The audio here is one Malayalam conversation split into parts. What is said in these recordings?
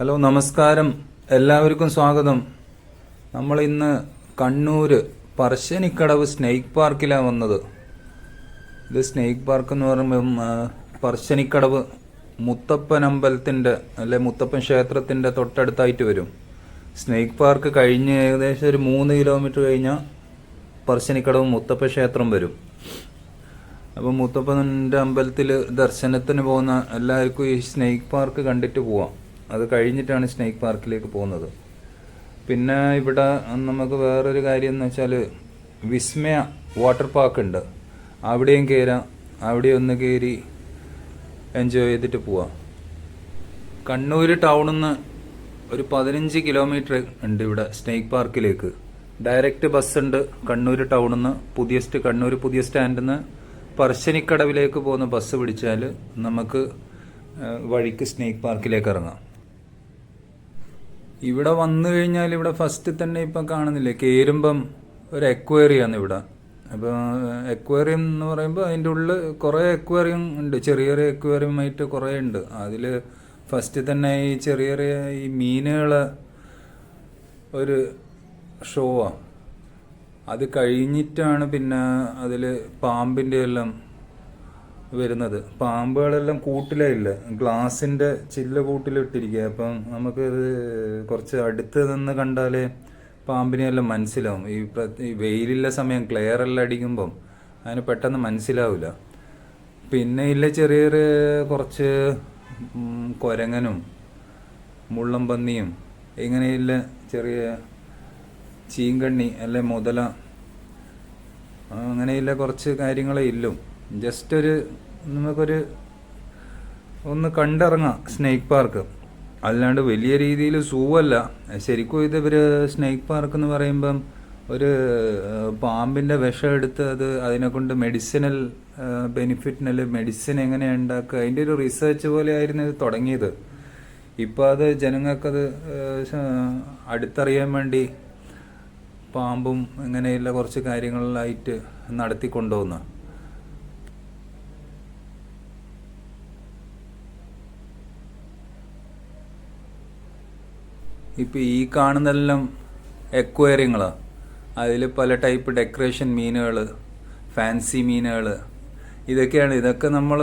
ഹലോ, നമസ്കാരം. എല്ലാവർക്കും സ്വാഗതം. നമ്മൾ ഇന്ന് കണ്ണൂർ പറശ്ശിനിക്കടവ് സ്നേക്ക് പാർക്കിലാണ് വന്നത്. ഇത് സ്നേക്ക് പാർക്ക് എന്ന് പറയുമ്പം പറശ്ശിനിക്കടവ് മുത്തപ്പൻ അമ്പലത്തിൻ്റെ അല്ലെ മുത്തപ്പൻ ക്ഷേത്രത്തിൻ്റെ തൊട്ടടുത്തായിട്ട് വരും. സ്നേക്ക് പാർക്ക് കഴിഞ്ഞ് ഏകദേശം ഒരു 3 കിലോമീറ്റർ കഴിഞ്ഞാൽ പറശ്ശിനിക്കടവ് മുത്തപ്പൻ ക്ഷേത്രം വരും. അപ്പം മുത്തപ്പൻ്റെ അമ്പലത്തിൽ ദർശനത്തിന് പോകുന്ന എല്ലാവർക്കും ഈ സ്നേക്ക് പാർക്ക് കണ്ടിട്ട് പോവാം. അത് കഴിഞ്ഞിട്ടാണ് സ്നേക്ക് പാർക്കിലേക്ക് പോകുന്നത്. പിന്നെ ഇവിടെ നമുക്ക് വേറൊരു കാര്യം എന്ന് വെച്ചാൽ വിസ്മയ വാട്ടർ പാർക്ക് ഉണ്ട്. അവിടെയും കയറാം. അവിടെ ഒന്ന് കയറി എൻജോയ് ചെയ്തിട്ട് പോവാം. കണ്ണൂർ ടൗണിൽ നിന്ന് ഒരു 15 കിലോമീറ്റർ ഉണ്ട് ഇവിടെ സ്നേക്ക് പാർക്കിലേക്ക്. ഡയറക്റ്റ് ബസ് ഉണ്ട് കണ്ണൂർ ടൗണിൽ നിന്ന് കണ്ണൂർ പുതിയ സ്റ്റാൻഡിൽ നിന്ന് പറശ്ശിനിക്കടവിലേക്ക് പോകുന്ന ബസ് പിടിച്ചാൽ നമുക്ക് വഴിക്ക് സ്നേക്ക് പാർക്കിലേക്ക് ഇറങ്ങാം. ഇവിടെ വന്നു കഴിഞ്ഞാൽ ഇവിടെ ഫസ്റ്റ് തന്നെ ഇപ്പം കാണുന്നില്ലേ, കയറുമ്പം ഒരു എക്വേറിയാണ് ഇവിടെ. അപ്പോൾ എക്വേറിയം എന്ന് പറയുമ്പോൾ അതിൻ്റെ ഉള്ളിൽ കുറേ എക്വേറിയം ഉണ്ട്. ചെറിയ ചെറിയ എക്വേറിയമായിട്ട് കുറേ ഉണ്ട്. അതിൽ ഫസ്റ്റ് തന്നെ ഈ ചെറിയ ചെറിയ ഈ മീനുകളെ ഒരു ഷോവാണ്. അത് കഴിഞ്ഞിട്ടാണ് പിന്നെ അതിൽ പാമ്പിൻ്റെ എല്ലാം വരുന്നത്. പാമ്പുകളെല്ലാം കൂട്ടിലില്ല, ഗ്ലാസിൻ്റെ ചില്ല് കൂട്ടിലിട്ടിരിക്കുക. അപ്പം നമുക്കത് കുറച്ച് അടുത്ത് നിന്ന് കണ്ടാലേ പാമ്പിനെയെല്ലാം മനസ്സിലാവും. ഈ വെയിലുള്ള സമയം ക്ലിയർ എല്ലാം അടിക്കുമ്പം അതിന് പെട്ടെന്ന് മനസ്സിലാവില്ല. പിന്നെ ഇല്ല ചെറിയ ചെറിയ കുറച്ച് കുരങ്ങനും മുള്ളം പന്നിയും ഇങ്ങനെയില്ല ചെറിയ ചീങ്കണ്ണി അല്ലെ മുതല അങ്ങനെയില്ല കുറച്ച് കാര്യങ്ങളെ ഇല്ലും. ജസ്റ്റ് ഒന്ന് കണ്ടിറങ്ങാം സ്നേക്ക് പാർക്ക്. അല്ലാണ്ട് വലിയ രീതിയിൽ സൂ അല്ല ശരിക്കും. ഇവർ സ്നേക്ക് പാർക്ക് എന്ന് പറയുമ്പം ഒരു പാമ്പിൻ്റെ വിഷം എടുത്ത് അതിനെ കൊണ്ട് മെഡിസിനൽ ബെനിഫിറ്റിനല്ല മെഡിസിൻ എങ്ങനെ ഉണ്ടാക്കുക അതിൻ്റെ ഒരു റിസർച്ച് പോലെ ആയിരുന്നു ഇത് തുടങ്ങിയത്. ഇപ്പോൾ അത് ജനങ്ങൾക്കത് അടുത്തറിയാൻ വേണ്ടി പാമ്പും ഇങ്ങനെയുള്ള കുറച്ച് കാര്യങ്ങളിലായിട്ട് നടത്തിക്കൊണ്ടുപോകുന്ന. ഇപ്പോൾ ഈ കാണുന്നതെല്ലാം എക്വേറിയങ്ങളാണ്. അതിൽ പല ടൈപ്പ് ഡെക്കറേഷൻ മീനുകൾ, ഫാൻസി മീനുകൾ, ഇതൊക്കെ നമ്മൾ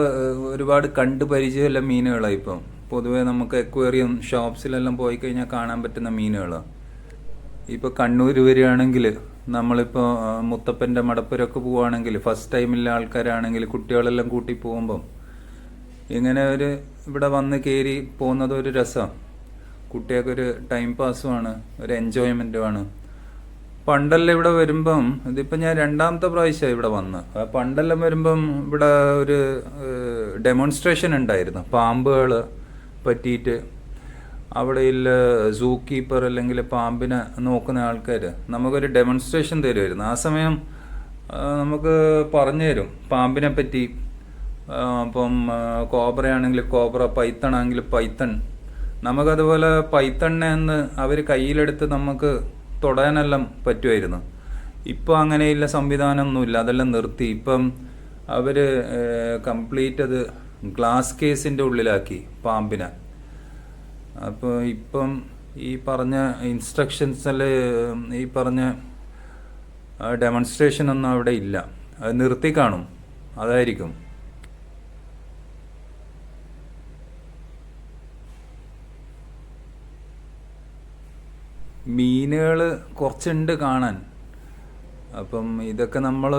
ഒരുപാട് കണ്ടു പരിചയമുള്ള മീനുകളാണ്. ഇപ്പം പൊതുവേ നമുക്ക് എക്വേറിയം ഷോപ്സിലെല്ലാം പോയി കഴിഞ്ഞാൽ കാണാൻ പറ്റുന്ന മീനുകളാണ്. ഇപ്പോൾ കണ്ണൂർ വരികയാണെങ്കിൽ നമ്മളിപ്പോൾ മുത്തപ്പൻ്റെ മടപ്പുരൊക്കെ പോവുകയാണെങ്കിൽ ഫസ്റ്റ് ടൈമിലുള്ള ആൾക്കാരാണെങ്കിൽ കുട്ടികളെല്ലാം കൂട്ടി പോകുമ്പം ഇങ്ങനെ ഇവിടെ വന്ന് കയറി പോകുന്നത് ഒരു രസമാണ്. കുട്ടികൾക്കൊരു ടൈം പാസുമാണ്, ഒരു എൻജോയ്മെൻറ്റുമാണ്. പണ്ടെല്ലാം ഇവിടെ വരുമ്പം ഇതിപ്പോൾ ഞാൻ 2ാമത്തെ പ്രാവശ്യമാണ് ഇവിടെ വന്ന്. പണ്ടെല്ലാം വരുമ്പം ഇവിടെ ഒരു ഡെമോൺസ്ട്രേഷൻ ഉണ്ടായിരുന്നു പാമ്പുകൾ പറ്റിയിട്ട്. അവിടെയുള്ള സൂ കീപ്പർ അല്ലെങ്കിൽ പാമ്പിനെ നോക്കുന്ന ആൾക്കാർ നമുക്കൊരു ഡെമോൺസ്ട്രേഷൻ തരുമായിരുന്നു. ആ സമയം നമുക്ക് പറഞ്ഞു തരും പാമ്പിനെ പറ്റി. അപ്പം കോബ്രയാണെങ്കിൽ കോബ്ര, പൈത്തണാണെങ്കിൽ പൈത്തൺ. നമുക്കതുപോലെ പൈത്തണ്ണെ എന്ന് അവർ കയ്യിലെടുത്ത് നമുക്ക് തൊടാനെല്ലാം പറ്റുമായിരുന്നു. ഇപ്പോൾ അങ്ങനെയുള്ള സംവിധാനമൊന്നുമില്ല, അതെല്ലാം നിർത്തി. ഇപ്പം അവർ കംപ്ലീറ്റ് അത് ഗ്ലാസ് കേസിൻ്റെ ഉള്ളിലാക്കി പാമ്പിനെ. അപ്പോൾ ഇപ്പം ഈ പറഞ്ഞ ഇൻസ്ട്രക്ഷൻസിൽ ഈ പറഞ്ഞ ഡെമോൺസ്ട്രേഷനൊന്നും അവിടെ ഇല്ല. അത് നിർത്തി കാണും, അതായിരിക്കും. മീനുകൾ കുറച്ചുണ്ട് കാണാൻ. അപ്പം ഇതൊക്കെ നമ്മൾ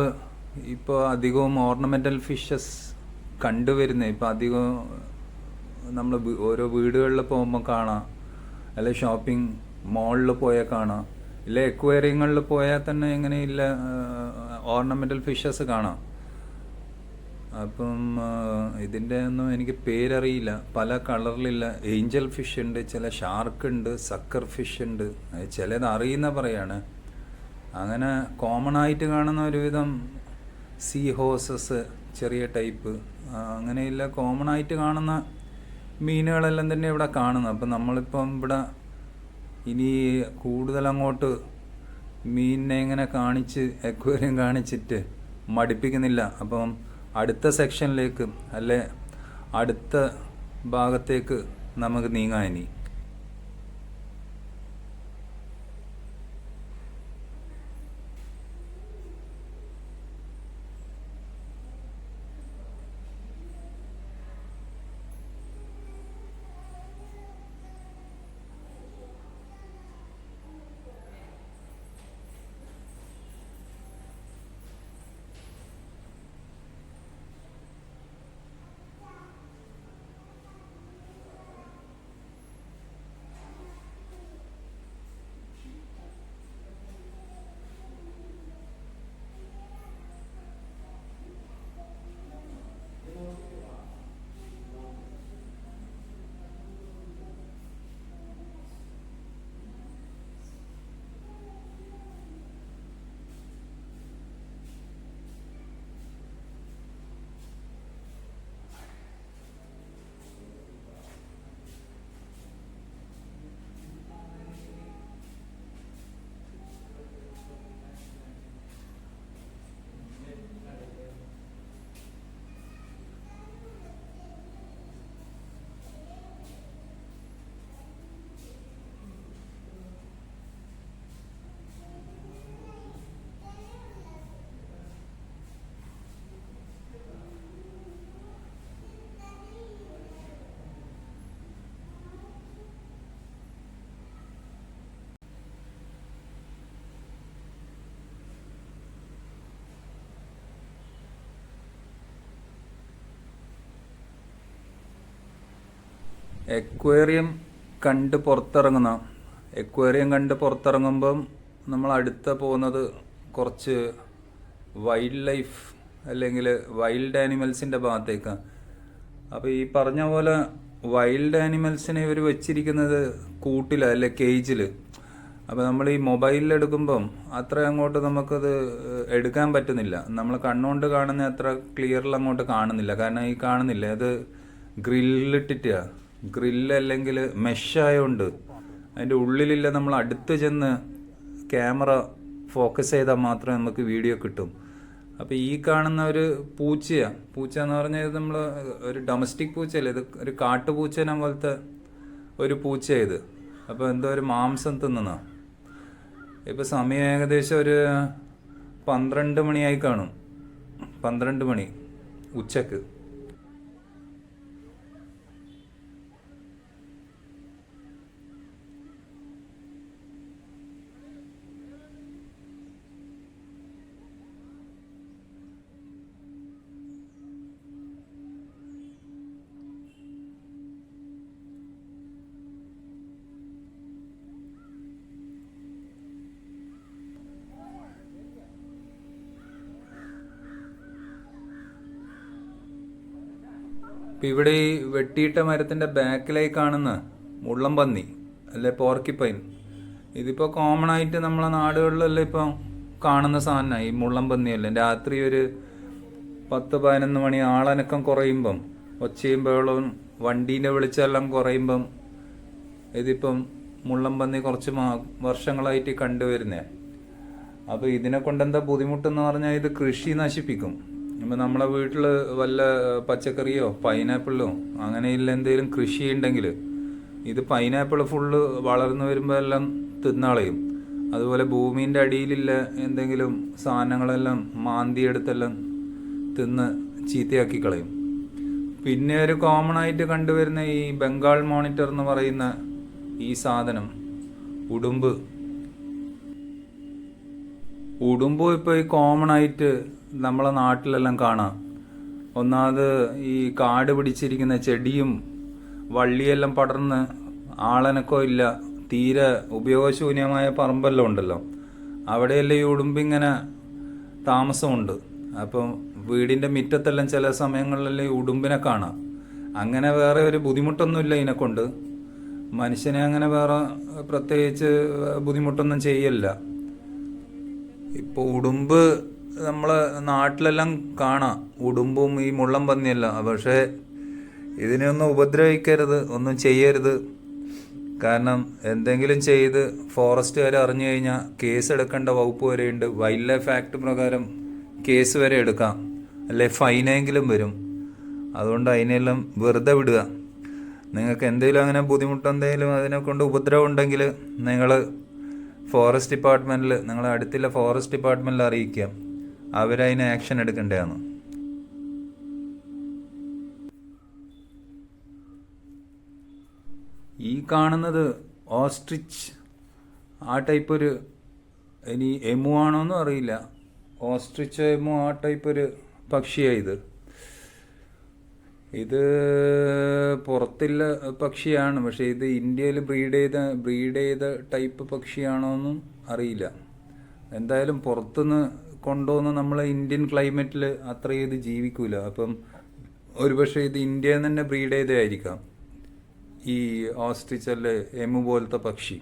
ഇപ്പോൾ അധികവും ഓർണമെൻ്റൽ ഫിഷസ് കണ്ടുവരുന്നത്. ഇപ്പം അധികം നമ്മൾ ഓരോ വീടുകളിൽ പോകുമ്പോൾ കാണാം, അല്ലെ ഷോപ്പിംഗ് മോളിൽ പോയാൽ കാണാം, ഇല്ല എക്വേറിയങ്ങളിൽ പോയാൽ തന്നെ ഇങ്ങനെയില്ല ഓർണമെൻ്റൽ ഫിഷസ് കാണാം. അപ്പം ഇതിൻ്റെ ഒന്നും എനിക്ക് പേരറിയില്ല, പല കളറിലില്ല. ഏഞ്ചൽ ഫിഷ് ഉണ്ട്, ചില ഷാർക്ക് ഉണ്ട്, സക്കർ ഫിഷ് ഉണ്ട്, ചിലത് അറിയുന്ന പറയാണ്. അങ്ങനെ കോമൺ ആയിട്ട് കാണുന്ന ഒരുവിധം സീ ഹോസസ്, ചെറിയ ടൈപ്പ്, അങ്ങനെയില്ല കോമൺ ആയിട്ട് കാണുന്ന മീനുകളെല്ലാം തന്നെ ഇവിടെ കാണുന്നത്. അപ്പം നമ്മളിപ്പം ഇവിടെ ഇനി കൂടുതൽ അങ്ങോട്ട് മീനിനെ ഇങ്ങനെ കാണിച്ച് എക്വേറിയം കാണിച്ചിട്ട് മടുപ്പിക്കുന്നില്ല. അപ്പം അടുത്ത സെക്ഷനിലേക്ക് അല്ലെ അടുത്ത ഭാഗത്തേക്ക് നമുക്ക് നീങ്ങാം. ഇനി എക്വേറിയം കണ്ട് പുറത്തിറങ്ങുന്ന എക്വേറിയം കണ്ട് പുറത്തിറങ്ങുമ്പം നമ്മൾ അടുത്ത പോകുന്നത് കുറച്ച് വൈൽഡ് ലൈഫ് അല്ലെങ്കിൽ വൈൽഡ് ആനിമൽസിൻ്റെ ഭാഗത്തേക്കാണ്. അപ്പോൾ ഈ പറഞ്ഞ പോലെ വൈൽഡ് ആനിമൽസിനെ ഇവർ വെച്ചിരിക്കുന്നത് കൂട്ടിലാണ് അല്ലെ കേജിൽ. അപ്പോൾ നമ്മൾ ഈ മൊബൈലിൽ എടുക്കുമ്പം അത്ര അങ്ങോട്ട് നമുക്കത് എടുക്കാൻ പറ്റുന്നില്ല. നമ്മൾ കണ്ണുകൊണ്ട് കാണുന്ന അത്ര ക്ലിയറിൽ അങ്ങോട്ട് കാണുന്നില്ല. കാരണം ഈ കാണുന്നില്ല, അത് ഗ്രില്ലിട്ടിട്ടാണ്. ഗ്രില്ല് അല്ലെങ്കിൽ മെഷായതുകൊണ്ട് അതിൻ്റെ ഉള്ളിലില്ല. നമ്മൾ അടുത്ത് ചെന്ന് ക്യാമറ ഫോക്കസ് ചെയ്താൽ മാത്രമേ നമുക്ക് വീഡിയോ കിട്ടും. അപ്പോൾ ഈ കാണുന്ന ഒരു പൂച്ചയാണ്. പൂച്ച എന്ന് പറഞ്ഞാൽ ഇത് നമ്മൾ ഒരു ഡൊമസ്റ്റിക് പൂച്ചയല്ല, ഇത് ഒരു കാട്ടുപൂച്ചനെ പോലത്തെ ഒരു പൂച്ചയാണ് ഇത്. അപ്പോൾ എന്തോ ഒരു മാംസം തിന്നുന്ന. ഇപ്പോൾ സമയം ഏകദേശം ഒരു 12 മണിയായി കാണും. 12 മണി ഉച്ചക്ക്. ഇപ്പം ഇവിടെ ഈ വെട്ടിയിട്ട മരത്തിൻ്റെ ബാക്കിലായി കാണുന്ന മുള്ളം പന്നി അല്ലെ പോർക്കിപ്പൈൻ, ഇതിപ്പോൾ കോമൺ ആയിട്ട് നമ്മളെ നാടുകളിലെല്ലാം ഇപ്പം കാണുന്ന സാധനമാണ് ഈ മുള്ളം പന്നിയല്ലേ. രാത്രി ഒരു 10-11 മണി ആളനക്കം കുറയുമ്പം, ഒച്ചയും ബഹളവും വണ്ടീൻ്റെ വെളിച്ചെല്ലാം കുറയുമ്പം ഇതിപ്പം മുള്ളം പന്നി കുറച്ച് വർഷങ്ങളായിട്ട് കണ്ടുവരുന്നേ. അപ്പോൾ ഇതിനെ കൊണ്ടെന്താ ബുദ്ധിമുട്ടെന്ന് പറഞ്ഞാൽ ഇത് കൃഷി നശിപ്പിക്കും. ഇപ്പം നമ്മളെ വീട്ടിൽ വല്ല പച്ചക്കറിയോ പൈനാപ്പിളോ അങ്ങനെയില്ല എന്തെങ്കിലും കൃഷി ഉണ്ടെങ്കിൽ ഇത് പൈനാപ്പിൾ ഫുള്ള് വളർന്നു വരുമ്പോൾ എല്ലാം തിന്നാളയും. അതുപോലെ ഭൂമീൻ്റെ അടിയിലില്ല എന്തെങ്കിലും സാധനങ്ങളെല്ലാം മാന്തിയെടുത്തെല്ലാം തിന്ന് ചീത്തയാക്കി കളയും. പിന്നെ ഒരു കോമൺ ആയിട്ട് കണ്ടുവരുന്ന ഈ ബംഗാൾ മോണിറ്റർ എന്ന് പറയുന്ന ഈ സാധനം, ഉടുമ്പ് ഇപ്പോൾ ഈ കോമൺ ആയിട്ട് നമ്മളെ നാട്ടിലെല്ലാം കാണാം. ഒന്നാമത് ഈ കാട് പിടിച്ചിരിക്കുന്ന ചെടിയും വള്ളിയെല്ലാം പടർന്ന് ആളനക്കോ ഇല്ല, തീരെ ഉപയോഗശൂന്യമായ പറമ്പെല്ലാം ഉണ്ടല്ലോ, അവിടെയെല്ലാം ഈ ഉടുമ്പിങ്ങനെ താമസമുണ്ട്. അപ്പം വീടിൻ്റെ മുറ്റത്തെല്ലാം ചില സമയങ്ങളിലെല്ലാം ഈ ഉടുമ്പിനെ കാണാം. അങ്ങനെ വേറെ ഒരു ബുദ്ധിമുട്ടൊന്നുമില്ല ഇതിനെക്കൊണ്ട്. മനുഷ്യനെ അങ്ങനെ വേറെ പ്രത്യേകിച്ച് ബുദ്ധിമുട്ടൊന്നും ചെയ്യല്ല. ഇപ്പോൾ ഉടുമ്പ് നമ്മളെ നാട്ടിലെല്ലാം കാണാം, ഉടുമ്പും ഈ മുള്ളം പന്നിയല്ല. പക്ഷേ ഇതിനെയൊന്നും ഉപദ്രവിക്കരുത്, ഒന്നും ചെയ്യരുത്. കാരണം എന്തെങ്കിലും ചെയ്ത് ഫോറസ്റ്റുകാർ അറിഞ്ഞു കഴിഞ്ഞാൽ കേസ് എടുക്കേണ്ട വകുപ്പ് വരെയുണ്ട്. വൈൽഡ് ലൈഫ് ആക്ട് പ്രകാരം കേസ് വരെ എടുക്കാം, അല്ലെ ഫൈനെങ്കിലും വരും. അതുകൊണ്ട് അതിനെല്ലാം വെറുതെ വിടുക. നിങ്ങൾക്ക് എന്തെങ്കിലും അങ്ങനെ ബുദ്ധിമുട്ടെന്തെങ്കിലും അതിനെ കൊണ്ട് ഉപദ്രവം ഉണ്ടെങ്കിൽ നിങ്ങൾ ഫോറസ്റ്റ് ഡിപ്പാർട്ട്മെൻറ്റിൽ, നിങ്ങളെ അടുത്തുള്ള ഫോറസ്റ്റ് ഡിപ്പാർട്ട്മെൻറ്റിൽ അറിയിക്കുക. അവരതിന് ആക്ഷൻ എടുക്കേണ്ടതാണ്. ഈ കാണുന്നത് ഓസ്ട്രിച്ച്, ആ ടൈപ്പ് ഒരു, ഇനി എമു ആണോന്നും അറിയില്ല, ഓസ്ട്രിച്ച് എമു ആ ടൈപ്പ് ഒരു പക്ഷിയാണ് ഇത് പുറത്തുള്ള പക്ഷിയാണ്. പക്ഷേ ഇത് ഇന്ത്യയിൽ ബ്രീഡ് ചെയ്ത ടൈപ്പ് പക്ഷിയാണോന്നും അറിയില്ല. എന്തായാലും പുറത്തുനിന്ന് കൊണ്ടുവന്ന് നമ്മളെ ഇന്ത്യൻ ക്ലൈമറ്റിൽ അത്ര ഇത് ജീവിക്കൂല. അപ്പം ഒരുപക്ഷെ ഇത് ഇന്ത്യയിൽ തന്നെ ബ്രീഡ് ചെയ്തതായിരിക്കാം ഈ ഓസ്ട്രിച്ച് അല്ലെ എമു പോലത്തെ പക്ഷി.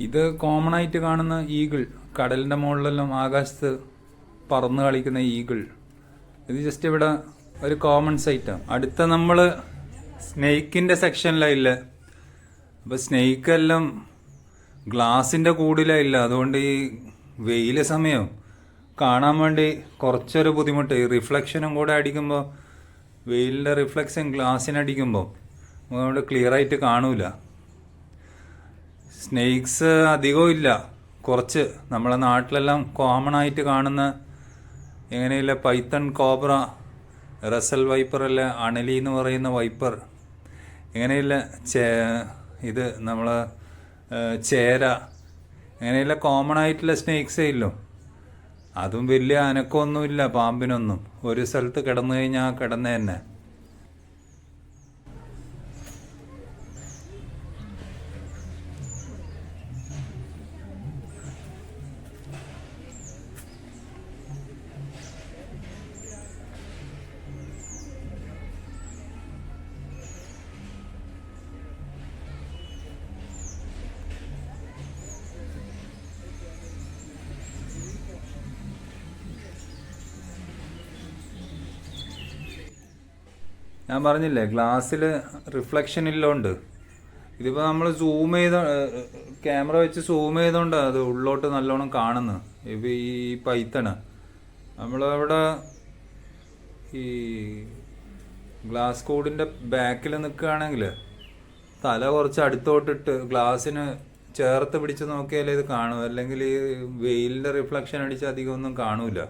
ഇത് കോമൺ ആയിട്ട് കാണുന്ന ഈഗിൾ, കടലിൻ്റെ മുകളിലെല്ലാം ആകാശത്ത് പറന്ന് കളിക്കുന്ന ഈഗിൾ. ഇത് ജസ്റ്റ് ഇവിടെ ഒരു കോമൺ സൈറ്റാണ്. അടുത്ത നമ്മൾ സ്നേക്കിൻ്റെ സെക്ഷനിലായില്ല. അപ്പോൾ സ്നേക്കെല്ലാം ഗ്ലാസിൻ്റെ കൂടിലായില്ല. അതുകൊണ്ട് ഈ വെയിൽ സമയം കാണാൻ വേണ്ടി കുറച്ചൊരു ബുദ്ധിമുട്ട്. ഈ റിഫ്ലക്ഷനും കൂടെ അടിക്കുമ്പോൾ, വെയിലിൻ്റെ റിഫ്ലക്ഷൻ ഗ്ലാസ്സിനടിക്കുമ്പോൾ അതുകൊണ്ട് ക്ലിയർ ആയിട്ട് കാണൂല. സ്നേക്സ് അധികവും ഇല്ല, കുറച്ച് നമ്മളെ നാട്ടിലെല്ലാം കോമൺ ആയിട്ട് കാണുന്ന എങ്ങനെയില്ല പൈത്തൺ, കോബ്ര, റസൽ വൈപ്പർ അല്ല, അണലി എന്ന് പറയുന്ന വൈപ്പർ, ഇങ്ങനെയുള്ള ഇത് നമ്മൾ ചേര, അങ്ങനെയുള്ള കോമൺ ആയിട്ടുള്ള സ്നേക്സേ ഇല്ലോ. അതും വലിയ അനക്കമൊന്നുമില്ല പാമ്പിനൊന്നും. ഒരു സ്ഥലത്ത് കിടന്നു കഴിഞ്ഞാൽ കിടന്ന തന്നെ. ഞാൻ പറഞ്ഞില്ലേ ഗ്ലാസ്സിൽ റിഫ്ലക്ഷൻ ഇല്ലോണ്ട്. ഇതിപ്പോൾ നമ്മൾ ക്യാമറ വെച്ച് സൂം ചെയ്തോണ്ടാണ് അത് ഉള്ളോട്ട് നല്ലോണം കാണുന്നത്. ഇപ്പോൾ ഈ പൈത്തണ് നമ്മളവിടെ ഈ ഗ്ലാസ് കോഡിൻ്റെ ബാക്കിൽ നിൽക്കുകയാണെങ്കിൽ തല കുറച്ച് അടുത്തോട്ടിട്ട് ഗ്ലാസ്സിന് ചേർത്ത് പിടിച്ച് നോക്കിയാലേ ഇത് കാണും. അല്ലെങ്കിൽ ഈ വെയിലിൻ്റെ റിഫ്ലക്ഷൻ അടിച്ച് അധികം ഒന്നും കാണൂല.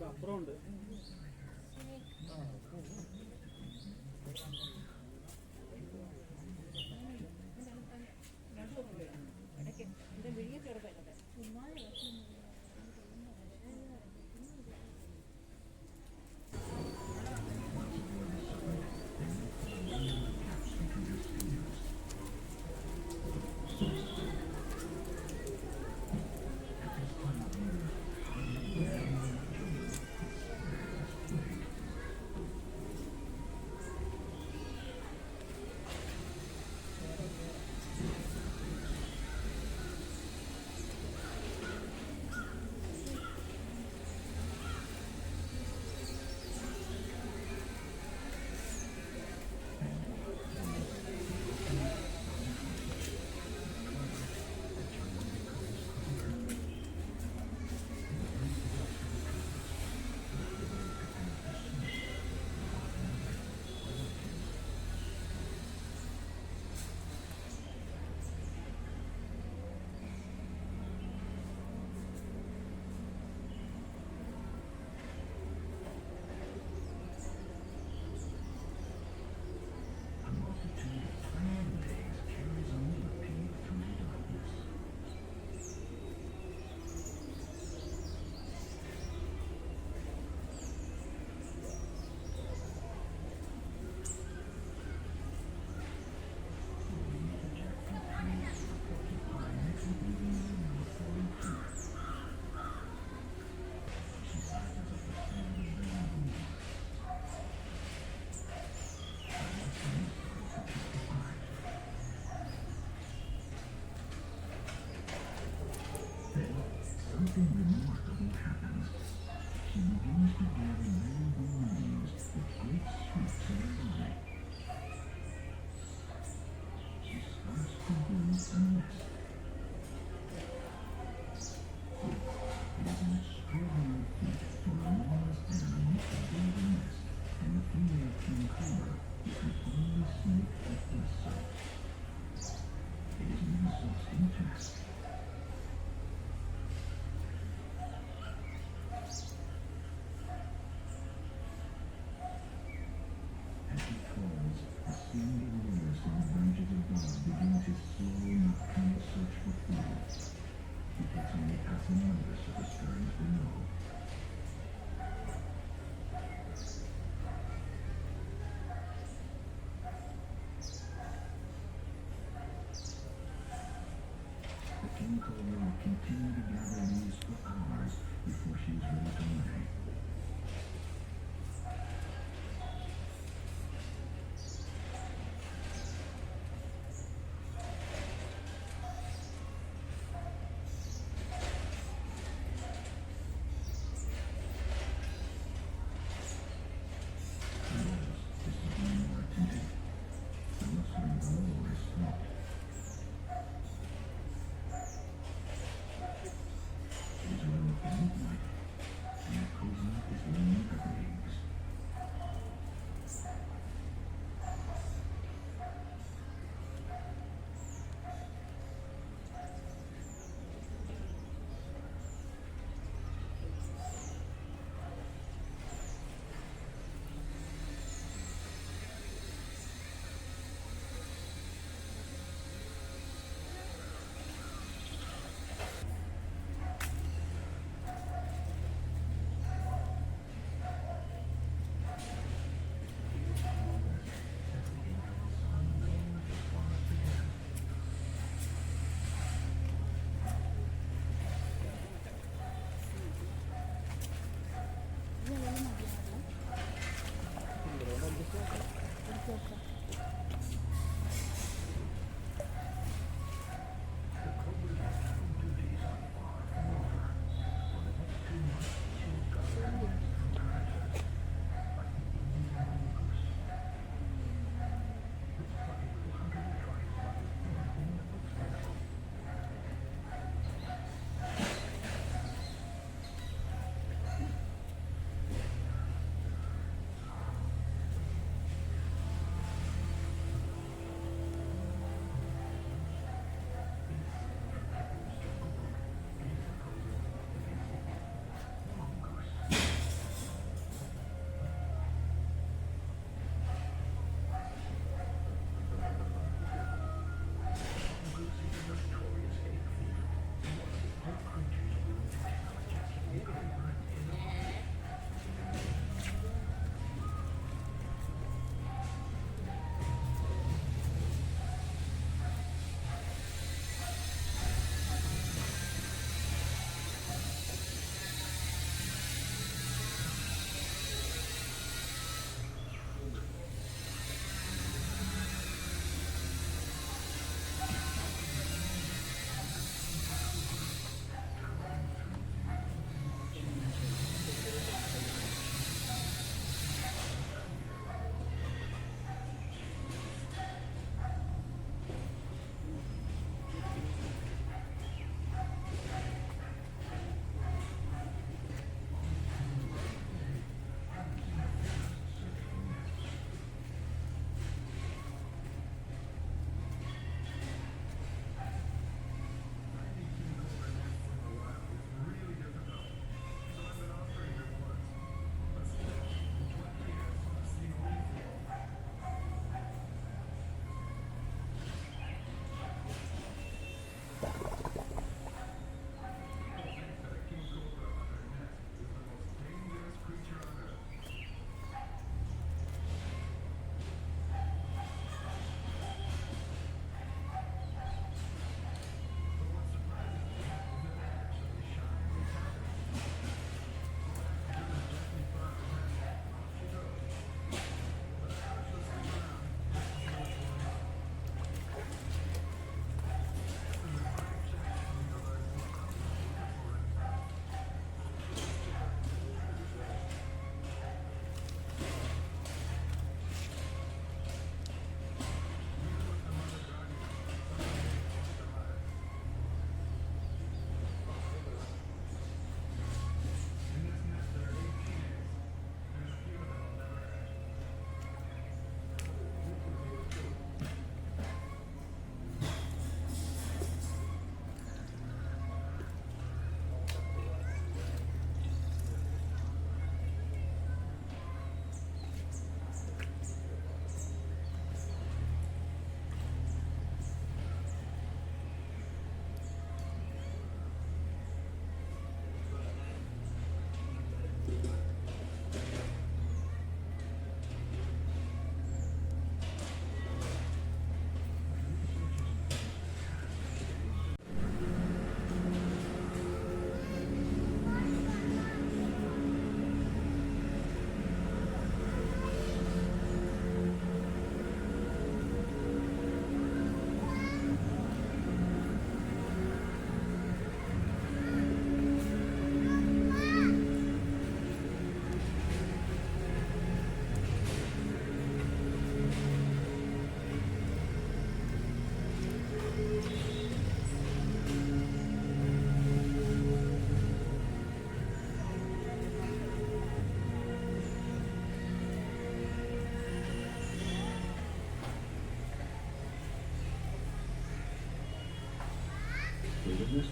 അപ്പുറമുണ്ട്.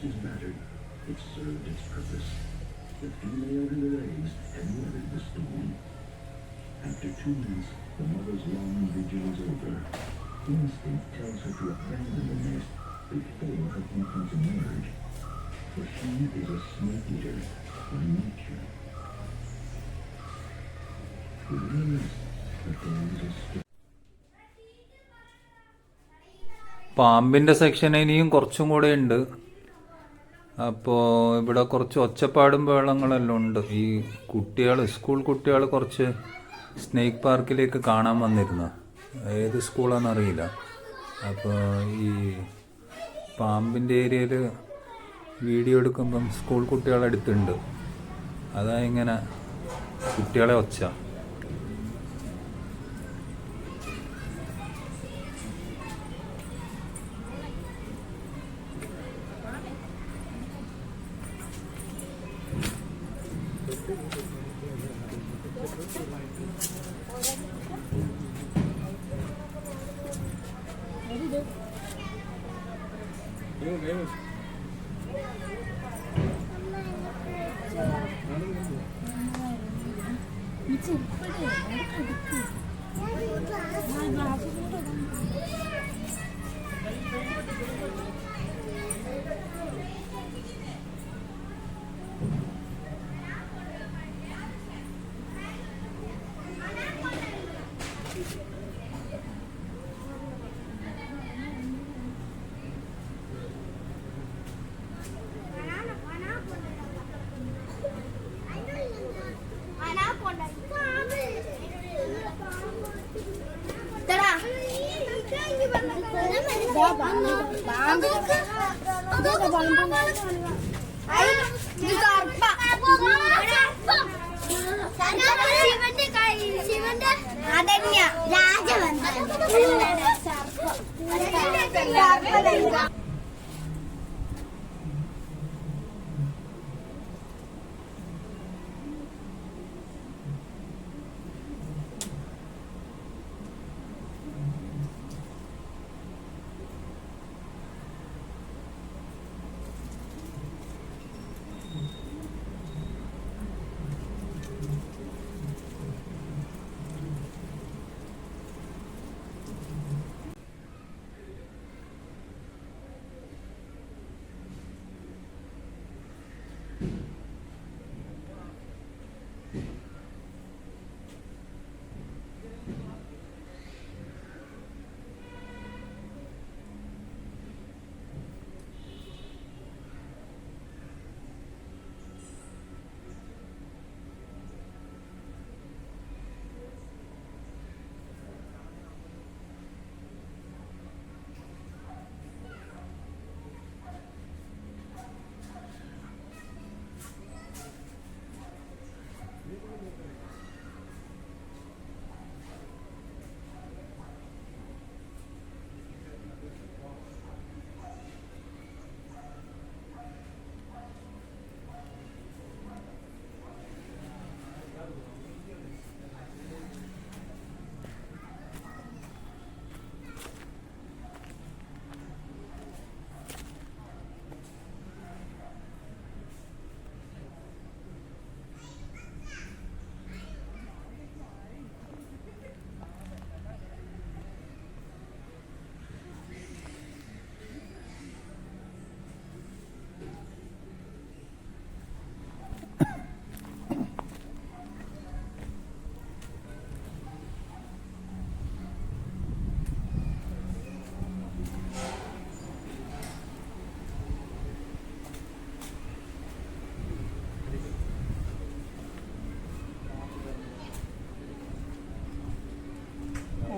feces mattered. It served its purpose. The female in the eggs had weathered the storm. After 2 months, the mother's long vigil is over. Instinct tells her to abandon the nest before her infants emerge. For she is a snake eater by nature. Who lives but there is a storm. പാമ്പിൻ്റെ സെക്ഷൻ ഇനിയും കുറച്ചും കൂടെ ഉണ്ട്. അപ്പോൾ ഇവിടെ കുറച്ച് ഒച്ചപ്പാടും ബഹളങ്ങളെല്ലാം ഉണ്ട്. ഈ കുട്ടികൾ, സ്കൂൾ കുട്ടികൾ കുറച്ച് സ്നേക്ക് പാർക്കിലേക്ക് കാണാൻ വന്നിരുന്നു. ഏത് സ്കൂളാണെന്നറിയില്ല. അപ്പോൾ ഈ പാമ്പിൻ്റെ ഏരിയയിൽ വീഡിയോ എടുക്കുമ്പം സ്കൂൾ കുട്ടികളെ അടുത്തുണ്ട്. അതാ ഇങ്ങനെ കുട്ടികളെ ഒച്ച.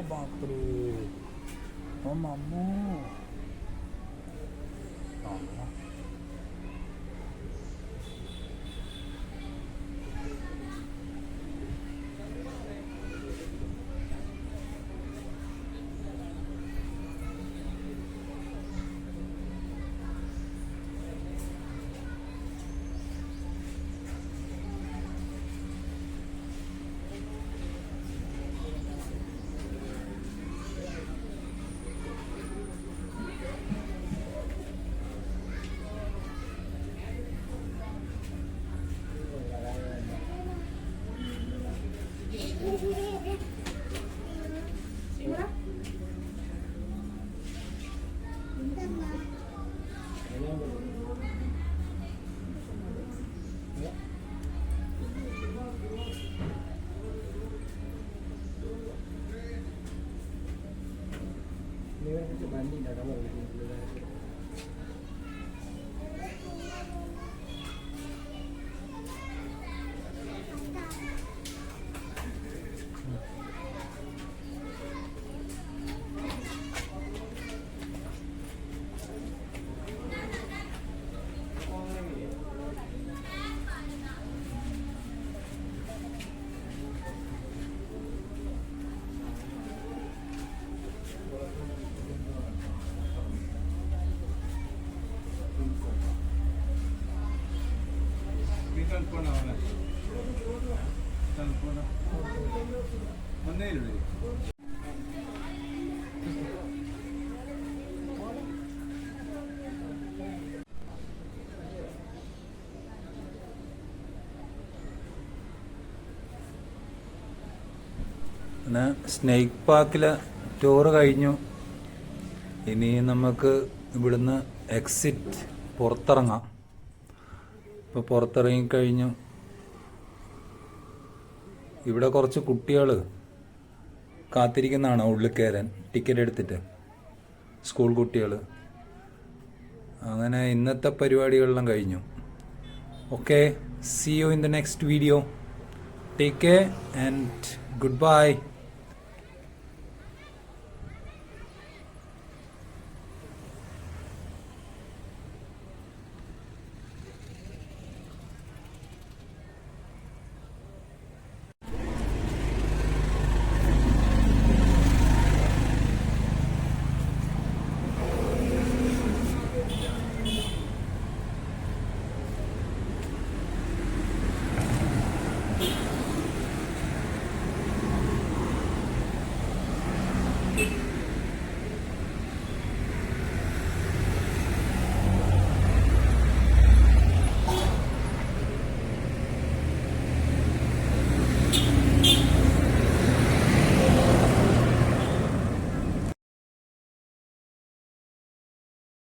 बापरे, ओ मामू. പിന്നെ സ്നേക്ക് പാർക്കിലെ ടൂറ് കഴിഞ്ഞു. ഇനി നമുക്ക് ഇവിടുന്ന് എക്സിറ്റ് പുറത്തിറങ്ങാം. ഇപ്പോൾ പുറത്തിറങ്ങിക്കഴിഞ്ഞു. ഇവിടെ കുറച്ച് കുട്ടികൾ കാത്തിരിക്കുന്നതാണ് ഉള്ളിൽ കയറാൻ ടിക്കറ്റ് എടുത്തിട്ട്, സ്കൂൾ കുട്ടികൾ. അങ്ങനെ ഇന്നത്തെ പരിപാടികളെല്ലാം കഴിഞ്ഞു. Okay, see you in the next video. Take care and good by.